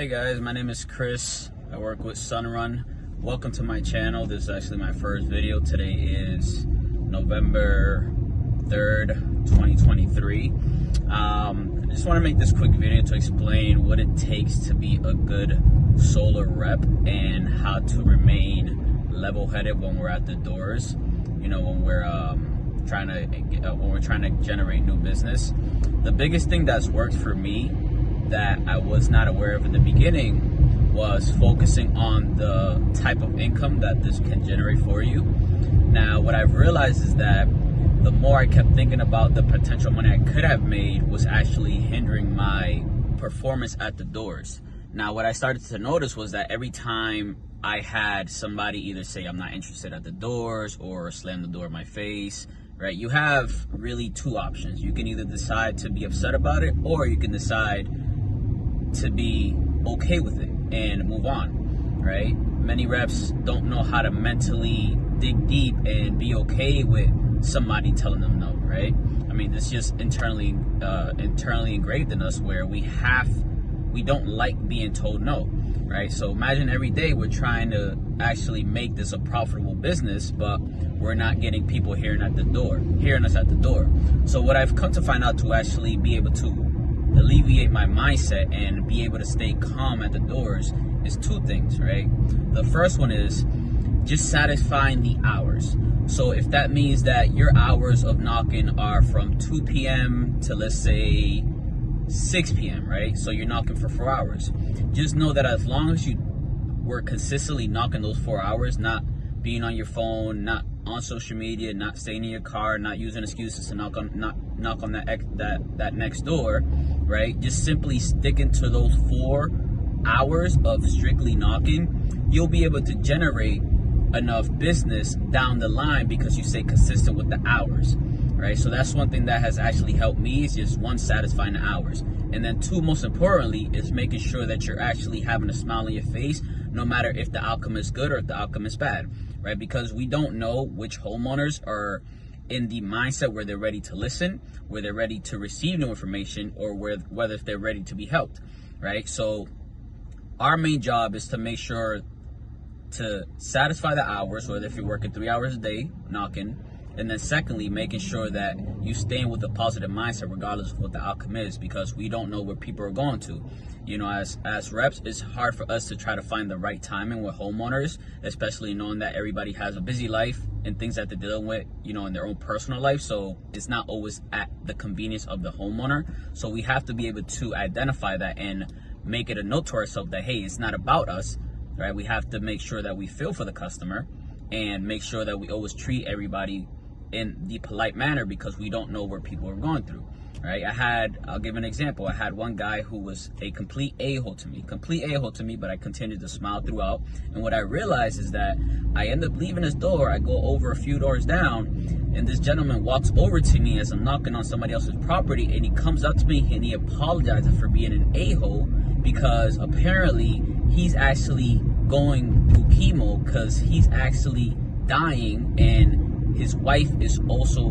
Hey guys, my name is Chris. I work with Sunrun. Welcome to my channel. This is actually my first video. Today is November 3rd, 2023. I just want to make this quick video to explain what it takes to be a good solar rep and how to remain level-headed when we're at the doors. You know, when we're trying to generate new business. The biggest thing that's worked for me that I was not aware of in the beginning was focusing on the type of income that this can generate for you. Now, what I've realized is that the more I kept thinking about the potential money I could have made was actually hindering my performance at the doors. Now, what I started to notice was that every time I had somebody either say I'm not interested at the doors or slam the door in my face, right? You have really two options. You can either decide to be upset about it, or you can decide to be okay with it and move on, right? Many reps don't know how to mentally dig deep and be okay with somebody telling them no, right? I mean, it's just internally engraved in us where we don't like being told no, right? So imagine every day we're trying to actually make this a profitable business, but we're not getting people hearing us at the door. So what I've come to find out to actually be able to alleviate my mindset and be able to stay calm at the doors is two things, right? The first one is just satisfying the hours. So if that means that your hours of knocking are from 2 p.m. to, let's say, 6 p.m., right? So you're knocking for 4 hours. Just know that as long as you were consistently knocking those 4 hours, not being on your phone, not on social media, not staying in your car, not using excuses to knock on that next door, right? Just simply sticking to those 4 hours of strictly knocking, you'll be able to generate enough business down the line because you stay consistent with the hours, right? So that's one thing that has actually helped me, is just one, satisfying the hours. And then two, most importantly, is making sure that you're actually having a smile on your face, no matter if the outcome is good or if the outcome is bad, right? Because we don't know which homeowners are in the mindset where they're ready to listen, where they're ready to receive new information, or whether if they're ready to be helped, right? So our main job is to make sure to satisfy the hours, whether if you're working 3 hours a day knocking, and then secondly, making sure that you stay with a positive mindset regardless of what the outcome is, because we don't know where people are going to. You know, as reps, it's hard for us to try to find the right timing with homeowners, especially knowing that everybody has a busy life and things that they're dealing with, you know, in their own personal life. So it's not always at the convenience of the homeowner. So we have to be able to identify that and make it a note to ourselves that, hey, it's not about us, right? We have to make sure that we feel for the customer and make sure that we always treat everybody in the polite manner, because we don't know where people are going through, right? I'll give an example. I had one guy who was a complete a-hole to me, but I continued to smile throughout. And what I realized is that I end up leaving his door. I go over a few doors down, and this gentleman walks over to me as I'm knocking on somebody else's property, and he comes up to me and he apologizes for being an a-hole, because apparently he's actually going through chemo because he's actually dying, and his wife is also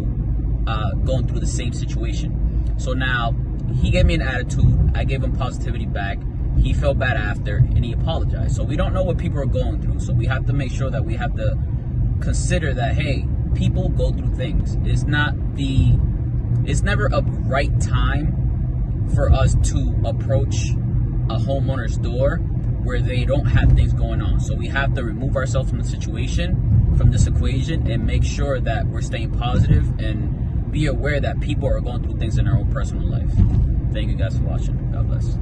going through the same situation. So now he gave me an attitude, I gave him positivity back, he felt bad after, and he apologized. So we don't know what people are going through, so we have to make sure that we have to consider that, hey, people go through things. It's never a right time for us to approach a homeowner's door where they don't have things going on. So we have to remove ourselves from the situation, from this equation, and make sure that we're staying positive and be aware that people are going through things in their own personal life. Thank you guys for watching. God bless.